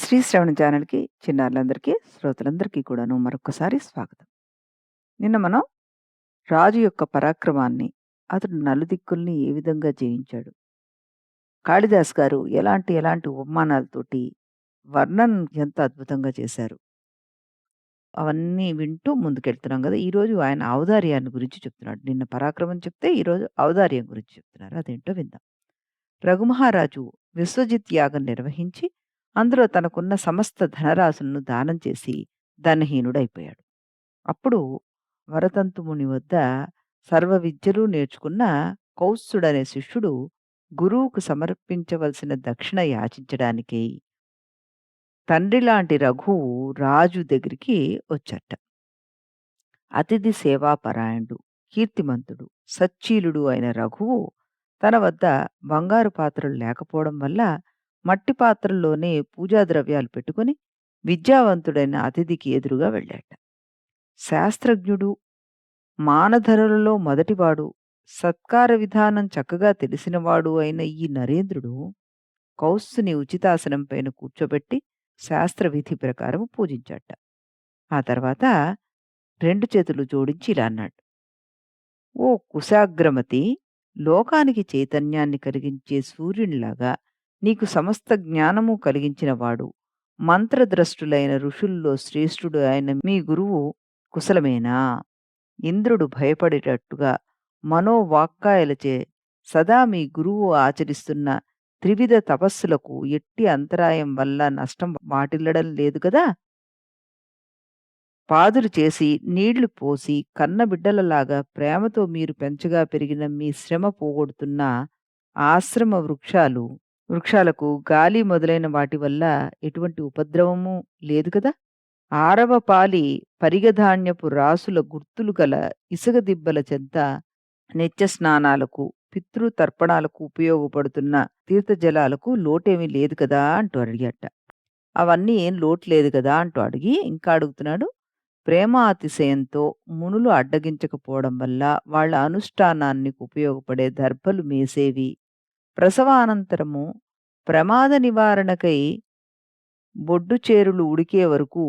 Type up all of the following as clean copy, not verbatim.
శ్రీ శ్రవణ ఛానల్‌కి చిన్నారులందరికీ, శ్రోతలందరికీ కూడాను మరొక్కసారి స్వాగతం. నిన్న మనం రాజు యొక్క పరాక్రమాన్ని, అతడు నలుదిక్కుల్ని ఏ విధంగా జయించాడు, కాళిదాస్ గారు ఎలాంటి ఎలాంటి ఉపమానాలతోటి వర్ణన ఎంత అద్భుతంగా చేశారు. అవన్నీ వింటూ ముందుకెళ్తున్నాం గదా! ఈరోజు ఆయన ఔదార్యాన్ని గురించి చెప్తున్నాడు. నిన్న పరాక్రమం చెప్తే ఈరోజు ఔదార్యం గురించి చెప్తున్నారు. అదేంటో విందాం. రఘుమహారాజు విశ్వజిత్ యాగం నిర్వహించి, అందులో తనకున్న సమస్త ధనరాశులను దానం చేసి ధనహీనుడైపోయాడు. అప్పుడు వరతంతుముని వద్ద సర్వ విద్యలు నేర్చుకున్న కౌత్సుడనే శిష్యుడు గురువుకు సమర్పించవలసిన దక్షిణ యాచించడానికై తండ్రిలాంటి రఘువు రాజు దగ్గరికి వచ్చాట. అతిథి సేవాపరాయణుడు, కీర్తిమంతుడు, సచ్చీలుడు అయిన రఘువు తన వద్ద బంగారు పాత్రలు లేకపోవడం వల్ల మట్టి పాత్రల్లోనే పూజా ద్రవ్యాలు పెట్టుకుని విద్యావంతుడైన అతిథికి ఎదురుగా వెళ్ళాట. శాస్త్రజ్ఞుడు, మానధరులలో మొదటివాడు, సత్కార విధానం చక్కగా తెలిసినవాడు అయిన ఈ నరేంద్రుడు కౌత్సుని ఉచితాసనం పైన కూర్చోబెట్టి శాస్త్ర విధి ప్రకారం పూజించాట. ఆ తర్వాత రెండు చేతులు జోడించి ఇలా అన్నాడు: ఓ కుశాగ్రమతి, లోకానికి చైతన్యాన్ని కలిగించే సూర్యునిలాగా నీకు సమస్త జ్ఞానము కలిగించినవాడు, మంత్రద్రష్టులైన ఋషుల్లో శ్రేష్ఠుడు అయిన మీ గురువు కుశలమేనా? ఇంద్రుడు భయపడేటట్టుగా మనోవాక్కాయలచే సదా మీ గురువు ఆచరిస్తున్న త్రివిధ తపస్సులకు ఎట్టి అంతరాయం వల్ల నష్టం వాటిల్లడం లేదు కదా? పాదులు చేసి, నీళ్లు పోసి, కన్నబిడ్డలలాగా ప్రేమతో మీరు పెంచగా పెరిగిన మీ శ్రమ పోగొడుతున్న ఆశ్రమ వృక్షాలకు గాలి మొదలైన వాటి వల్ల ఎటువంటి ఉపద్రవము లేదు కదా? ఆరవ పాలి పరిగధాన్యపు రాసుల గుర్తులు గల ఇసుక దిబ్బల చెంత నిత్య స్నానాలకు, పితృతర్పణాలకు ఉపయోగపడుతున్న తీర్థజలాలకు లోటేమీ లేదు కదా అంటూ అడిగాట. అవన్నీ ఏం లోటు లేదు కదా అంటూ అడిగి ఇంకా అడుగుతున్నాడు: ప్రేమాతిశయంతో మునులు అడ్డగించకపోవడం వల్ల వాళ్ళ అనుష్ఠానానికి ఉపయోగపడే దర్భలు మేసేవి, ప్రసవానంతరము ప్రమాద నివారణకై బొడ్డు చేరులు ఉడికే వరకు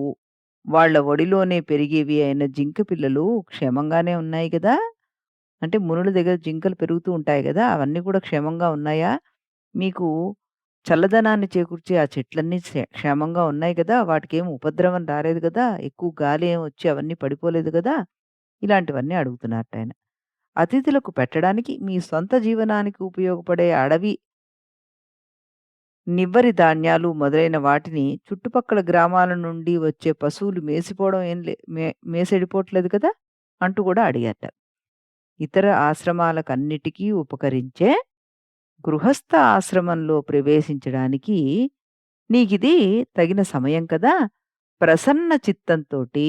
వాళ్ళ ఒడిలోనే పెరిగేవి అయిన జింక పిల్లలు క్షేమంగానే ఉన్నాయి గదా? అంటే మునుల దగ్గర జింకలు పెరుగుతూ ఉంటాయి గదా! అవన్నీ కూడా క్షేమంగా ఉన్నాయా? మీకు చల్లదనాన్ని చేకూర్చే ఆ చెట్లన్నీ క్షేమంగా ఉన్నాయి గదా! వాటికేమి ఉపద్రవం రాలేదు గదా? ఎక్కువ గాలి ఏమి వచ్చి అవన్నీ పడిపోలేదు గదా? ఇలాంటివన్నీ అడుగుతున్నారటాయన. అతిథులకు పెట్టడానికి మీ సొంత జీవనానికి ఉపయోగపడే అడవి నివ్వరి ధాన్యాలు మొదలైన వాటిని చుట్టుపక్కల గ్రామాల నుండి వచ్చే పశువులు మేసిపోవడం ఏం లే మే మేసెడిపోవట్లేదు కదా? అంటూ కూడా అడిగారట. ఇతర ఆశ్రమాలకన్నిటికీ ఉపకరించే గృహస్థ ఆశ్రమంలో ప్రవేశించడానికి నీకిది తగిన సమయం కదా! ప్రసన్న చిత్తంతోటి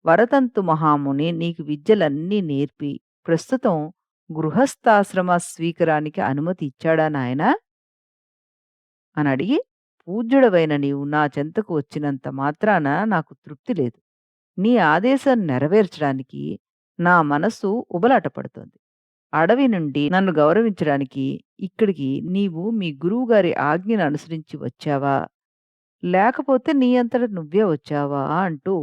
వరతంతు మహాముని నీకు విద్యలన్నీ నేర్పి ప్రస్తుతం గృహస్థాశ్రమ స్వీకరానికి అనుమతి ఇచ్చాడా నాయనా? అని అడిగి, పూజ్యుడవైన నీవు నా చెంతకు వచ్చినంత మాత్రాన నాకు తృప్తి లేదు. నీ ఆదేశం నెరవేర్చడానికి నా మనస్సు ఉబలాట పడుతోంది. అడవి నుండి నన్ను గౌరవించడానికి ఇక్కడికి నీవు మీ గురువుగారి ఆజ్ఞను అనుసరించి వచ్చావా? లేకపోతే నీ అంతట నువ్వే వచ్చావా? అంటూ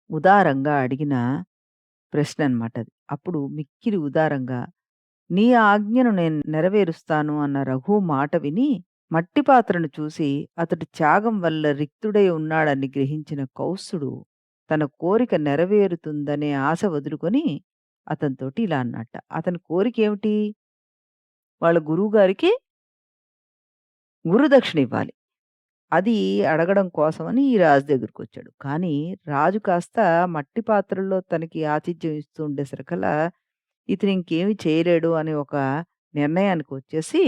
ఉదారంగా అడిగిన ప్రశ్ననమాట అది. అప్పుడు మిక్కిలి ఉదారంగా, నీ ఆజ్ఞను నేను నెరవేరుస్తాను అన్న రఘువు మాట విని, మట్టి పాత్రను చూసి అతడి త్యాగం వల్ల రిక్తుడై ఉన్నాడని గ్రహించిన కౌత్సుడు తన కోరిక నెరవేరుతుందనే ఆశ వదులుకొని అతనితోటి ఇలా అన్నట్ట. అతని కోరికేమిటి? వాళ్ళ గురువుగారికి గురుదక్షిణ ఇవ్వాలి. అది అడగడం కోసమని ఈ రాజు దగ్గరకొచ్చాడు. కానీ రాజు కాస్త మట్టి పాత్రల్లో తనకి ఆతిథ్యం ఇస్తూ ఉండేసరికల్లా ఇతను ఇంకేమి చేయలేడు అనే ఒక నిర్ణయానికొచ్చేసి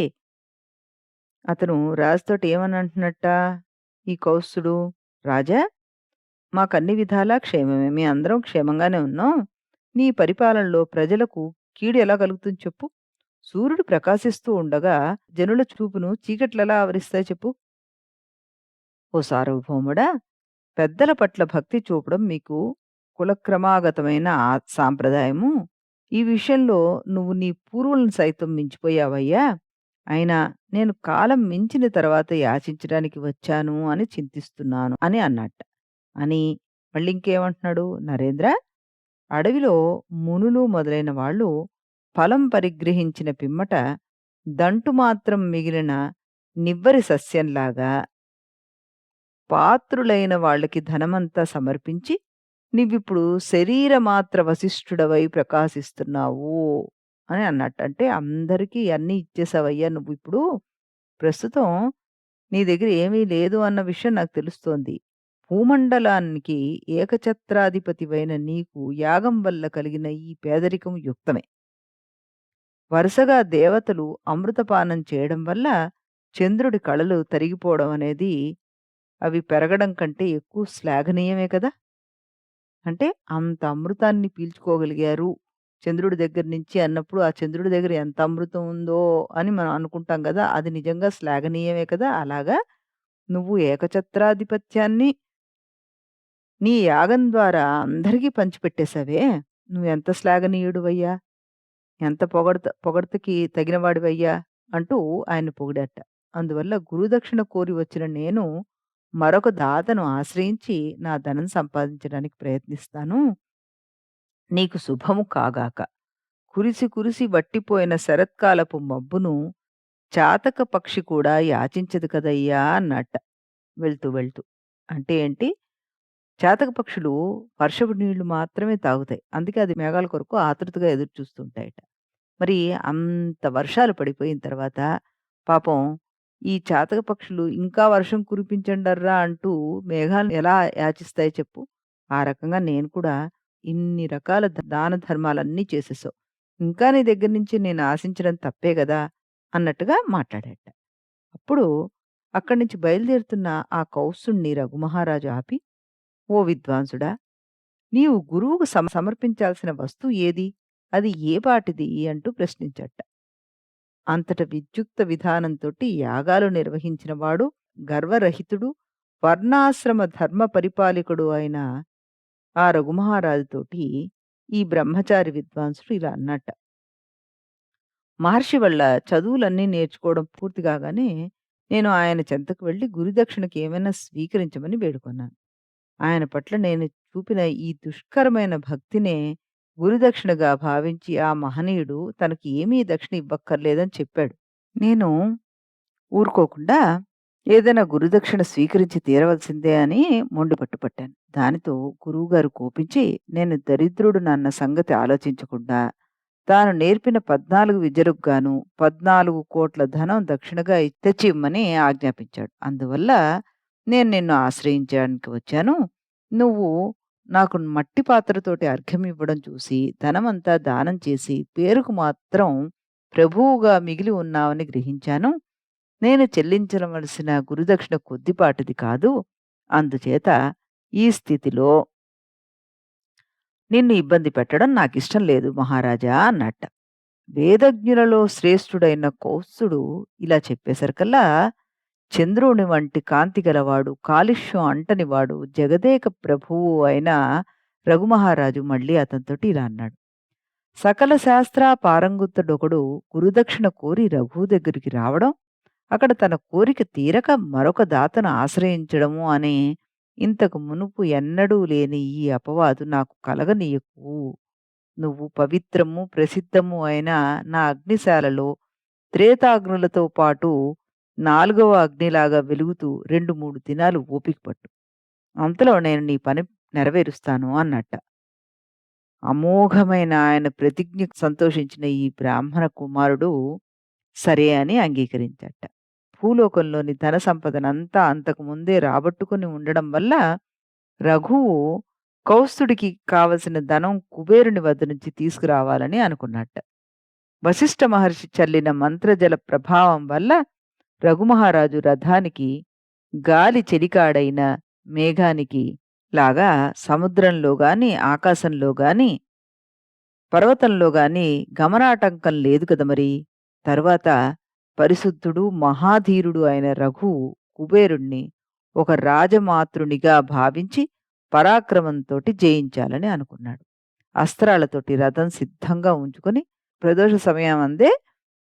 అతను రాజుతోటి ఏమని అంటున్నట్ట ఈ కౌత్సుడు, రాజా, మాకన్ని విధాలా క్షేమమే. మేమందరం క్షేమంగానే ఉన్నాం. నీ పరిపాలనలో ప్రజలకు కీడు ఎలా కలుగుతుంది చెప్పు? సూర్యుడు ప్రకాశిస్తూ ఉండగా జనుల చూపును చీకట్లెలా ఆవరిస్తాయి చెప్పు? ఓ సార్వభౌముడా! పెద్దల పట్ల భక్తి చూపడం మీకు కులక్రమాగతమైన సాంప్రదాయము. ఈ విషయంలో నువ్వు నీ పూర్వులను సైతం మించిపోయావయ్యా! అయినా నేను కాలం మించిన తర్వాత యాచించడానికి వచ్చాను అని చింతిస్తున్నాను అని అన్నట్ట. అని మళ్ళీ ఇంకేమంటున్నాడు నరేంద్ర, అడవిలో మునులు మొదలైన వాళ్ళు ఫలం పరిగ్రహించిన పిమ్మట దంటు మాత్రం మిగిలిన నివ్వరి సస్యంలాగా పాత్రులైన వాళ్ళకి ధనమంతా సమర్పించి నీవిప్పుడు శరీరమాత్ర వశిష్ఠుడవై ప్రకాశిస్తున్నావు అని అన్నట్టు. అంటే అందరికీ అన్నీ ఇచ్చేసావయ్యా నువ్విప్పుడు. ప్రస్తుతం నీ దగ్గర ఏమీ లేదు అన్న విషయం నాకు తెలుస్తోంది. భూమండలానికి ఏకఛత్రాధిపతివైన నీకు యాగం వల్ల కలిగిన ఈ పేదరికం యుక్తమే. వరుసగా దేవతలు అమృతపానం చేయడం వల్ల చంద్రుడి కళలు తరిగిపోవడం అనేది అవి పెరగడం కంటే ఎక్కువ శ్లాఘనీయమే కదా! అంటే అంత అమృతాన్ని పీల్చుకోగలిగారు చంద్రుడి దగ్గర నుంచి అన్నప్పుడు, ఆ చంద్రుడి దగ్గర ఎంత అమృతం ఉందో అని మనం అనుకుంటాం గదా! అది నిజంగా శ్లాఘనీయమే కదా! అలాగా నువ్వు ఏకఛత్రాధిపత్యాన్ని నీ యాగం ద్వారా అందరికీ పంచిపెట్టేసావే! నువ్వెంత శ్లాఘనీయుడివయ్యా! ఎంత పొగడ్తకి తగినవాడివయ్యా! అంటూ ఆయన్ని పొగిడారట. అందువల్ల గురుదక్షిణ కోరి వచ్చిన నేను మరొక దాతను ఆశ్రయించి నా ధనం సంపాదించడానికి ప్రయత్నిస్తాను. నీకు శుభము కాగాక. కురిసి కురిసి వట్టిపోయిన శరత్కాలపు మబ్బును చాతక పక్షి కూడా యాచించదు కదయ్యా! అన్నట్ట వెళ్తూ వెళ్తూ. అంటే ఏంటి? చాతక పక్షులు వర్షపు నీళ్లు మాత్రమే తాగుతాయి. అందుకే అది మేఘాల కొరకు ఆతృతగా ఎదురు చూస్తుంటాయట. మరి అంత వర్షాలు పడిపోయిన తర్వాత పాపం ఈ చాతక పక్షులు ఇంకా వర్షం కురిపించండర్రా అంటూ మేఘాలను ఎలా యాచిస్తాయి చెప్పు? ఆ రకంగా నేను కూడా ఇన్ని రకాల దాన ధర్మాలన్నీ చేసేసావు. ఇంకా నీ దగ్గర నుంచి నేను ఆశించడం తప్పే గదా! అన్నట్టుగా మాట్లాడాడట. అప్పుడు అక్కడి నుంచి బయలుదేరుతున్న ఆ కౌసుడిని రఘుమహారాజు ఆపి, "ఓ విద్వాంసుడా! నీవు గురువుకు సమర్పించాల్సిన వస్తువు ఏది? అది ఏ పాటిది?" అంటూ ప్రశ్నించాడట. అంతట విద్యుక్త విధానంతోటి యాగాలు నిర్వహించినవాడు, గర్వరహితుడు, వర్ణాశ్రమ ధర్మ పరిపాలకుడు అయిన ఆ రఘుమహారాజుతోటి ఈ బ్రహ్మచారి విద్వాంసుడు ఇలా అన్నట్ట. మహర్షి వల్ల చదువులన్నీ నేర్చుకోవడం పూర్తి కాగానే నేను ఆయన చెంతకు వెళ్లి గురుదక్షిణకి ఏమైనా స్వీకరించమని వేడుకొన్నాను. ఆయన పట్ల నేను చూపిన ఈ దుష్కరమైన భక్తినే గురుదక్షిణగా భావించి ఆ మహనీయుడు తనకి ఏమీ దక్షిణ ఇవ్వక్కర్లేదని చెప్పాడు. నేను ఊరుకోకుండా ఏదైనా గురుదక్షిణ స్వీకరించి తీరవలసిందే అని మొండి పట్టుపట్టాను. దానితో గురువుగారు కోపించి నేను దరిద్రుడునన్న సంగతి ఆలోచించకుండా తాను నేర్పిన 14 విద్యలకు గాను 14,00,00,000 ధనం దక్షిణగా తెచ్చి ఇమ్మని ఆజ్ఞాపించాడు. అందువల్ల నేను నిన్ను ఆశ్రయించడానికి వచ్చాను. నువ్వు నాకు మట్టి పాత్రతోటి అర్ఘ్యం ఇవ్వడం చూసి ధనమంతా దానం చేసి పేరుకు మాత్రం ప్రభువుగా మిగిలి ఉన్నావని గ్రహించాను. నేను చెల్లించవలసిన గురుదక్షిణ కొద్దిపాటిది కాదు. అందుచేత ఈ స్థితిలో నిన్ను ఇబ్బంది పెట్టడం నాకిష్టం లేదు మహారాజా అన్నట్ట. వేదజ్ఞులలో శ్రేష్ఠుడైన కౌత్సుడు ఇలా చెప్పేసరికల్లా చంద్రుని వంటి కాంతి గలవాడు, కాలుష్యం అంటనివాడు, జగదేక ప్రభువు అయిన రఘుమహారాజు మళ్ళీ అతనితోటి ఇలా అన్నాడు. సకల శాస్త్రా పారంగుతుడొకడు గురుదక్షిణ కోరి రఘువు దగ్గరికి రావడం, అక్కడ తన కోరిక తీరక మరొక దాతను ఆశ్రయించడము అనే ఇంతకు మునుపు ఎన్నడూ లేని ఈ అపవాదు నాకు కలగనీయకు. నువ్వు పవిత్రము, ప్రసిద్ధము అయిన నా అగ్నిశాలలో త్రేతాగ్నులతో పాటు 4వ అగ్నిలాగా వెలుగుతూ 2, 3 దినాలు ఓపిక పట్టు. అంతలో నేను నీ పని నెరవేరుస్తాను అన్నట్ట. అమోఘమైన ఆయన ప్రతిజ్ఞకు సంతోషించిన ఈ బ్రాహ్మణ కుమారుడు సరే అని అంగీకరించాట. భూలోకంలోని ధన సంపదనంతా అంతకు ముందే రాబట్టుకుని ఉండడం వల్ల రఘువు కౌస్తుడికి కావలసిన ధనం కుబేరుని వద్ద నుంచి తీసుకురావాలని అనుకున్నట్ట. వశిష్ఠ మహర్షి చల్లిన మంత్రజల ప్రభావం వల్ల రఘుమహారాజు రథానికి గాలి చెలికాడైన మేఘానికి లాగా సముద్రంలో గాని, ఆకాశంలో గాని, పర్వతంలో గాని గమనాటంకం లేదు కదా మరి. తరువాత పరిశుద్ధుడు, మహాధీరుడు అయిన రఘువు కుబేరుణ్ణి ఒక రాజమాతృనిగా భావించి పరాక్రమంతోటి జయించాలని అనుకున్నాడు. అస్త్రాలతోటి రథం సిద్ధంగా ఉంచుకొని ప్రదోష సమయం అందే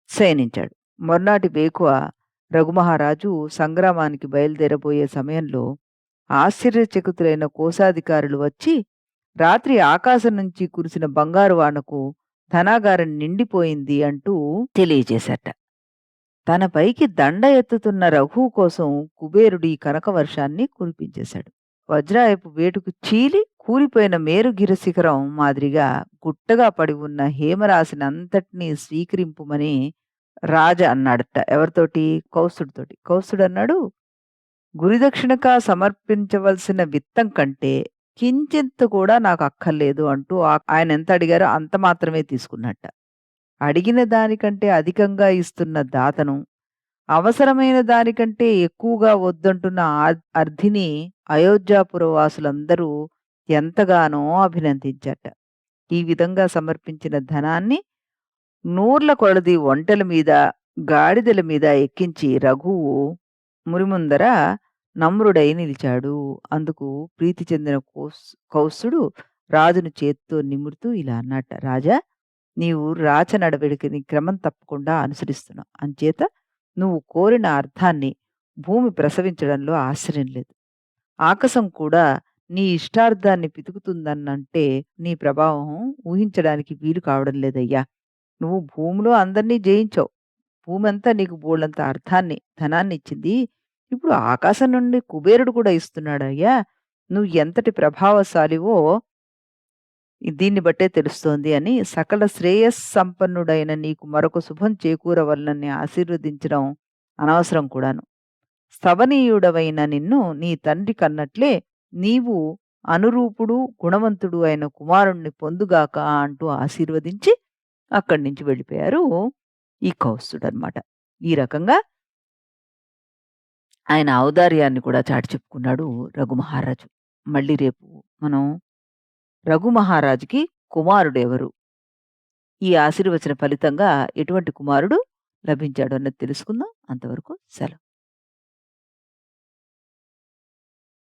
శయనించాడు. మర్నాటి వేకువ రఘుమహారాజు సంగ్రామానికి బయలుదేరబోయే సమయంలో ఆశ్చర్యచకితులైన కోశాధికారులు వచ్చి రాత్రి ఆకాశం నుంచి కురిసిన బంగారు వానకు ధనాగారం నిండిపోయింది అంటూ తెలియజేశాట. తన పైకి దండ ఎత్తుతున్న రఘువు కోసం కుబేరుడు ఈ కనకవర్షాన్ని కురిపించేశాడు. వజ్రాయపు వేటుకు చీలి కూలిపోయిన మేరుగిరి శిఖరం మాదిరిగా గుట్టగా పడి ఉన్న హేమరాశినంతటినీ స్వీకరింపుమని రాజ అన్నాడట. ఎవరితోటి? కౌస్తుడితోటి. కౌస్తుడన్నాడు, గురిదక్షిణగా సమర్పించవలసిన విత్తం కంటే కించింత్ కూడా నాకు అక్కర్లేదు అంటూ ఆయన ఎంత అడిగారో అంత మాత్రమే తీసుకున్నట్ట. అడిగిన దానికంటే అధికంగా ఇస్తున్న దాతను, అవసరమైన దానికంటే ఎక్కువగా వద్దంటున్న అర్ధిని అయోధ్యాపుర వాసులందరూ ఎంతగానో అభినందించట. ఈ విధంగా సమర్పించిన ధనాన్ని నూర్ల కొలది ఒంటెల మీద, గాడిదల మీద ఎక్కించి రఘువు మురిముందర నమ్రుడై నిలిచాడు. అందుకు ప్రీతి చెందిన కౌసుడు రాజును చేత్తో నిమురుతూ ఇలా అన్నట్ట: రాజా, నీవు రాచ నడవడికని క్రమం తప్పకుండా అనుసరిస్తున్నావు. అంచేత నువ్వు కోరిన అర్థాన్ని భూమి ప్రసవించడంలో ఆశ్చర్యం లేదు. ఆకాశం కూడా నీ ఇష్టార్థాన్ని పితుకుతుందనంటే నీ ప్రభావం ఊహించడానికి వీలు కావడం లేదయ్యా. నువ్వు భూమిలో అందరినీ జయించావు. భూమంతా నీకు బోళ్ళంత అర్థాన్ని, ధనాన్ని ఇచ్చింది. ఇప్పుడు ఆకాశం నుండి కుబేరుడు కూడా ఇస్తున్నాడయ్యా. నువ్వు ఎంతటి ప్రభావశాలివో దీన్ని బట్టే తెలుస్తోంది అని సకల శ్రేయస్సంపన్నుడైన నీకు మరొక శుభం చేకూరవలనని ఆశీర్వదించడం అనవసరం కూడాను. స్తవనీయుడవైన నిన్ను నీ తండ్రి కన్నట్లే నీవు అనురూపుడు, గుణవంతుడు అయిన కుమారుణ్ణి పొందుగాక అంటూ ఆశీర్వదించి అక్కడి నుంచి వెళ్ళిపోయారు ఈ కౌస్తుడనమాట. ఈ రకంగా ఆయన ఔదార్యాన్ని కూడా చాటి చెప్పుకున్నాడు రఘుమహారాజు. మళ్ళీ రేపు మనం రఘుమహారాజుకి కుమారుడెవరు? ఈ ఆశీర్వచన ఫలితంగా ఎటువంటి కుమారుడు లభించాడు అన్నది తెలుసుకుందాం. అంతవరకు సెలవు.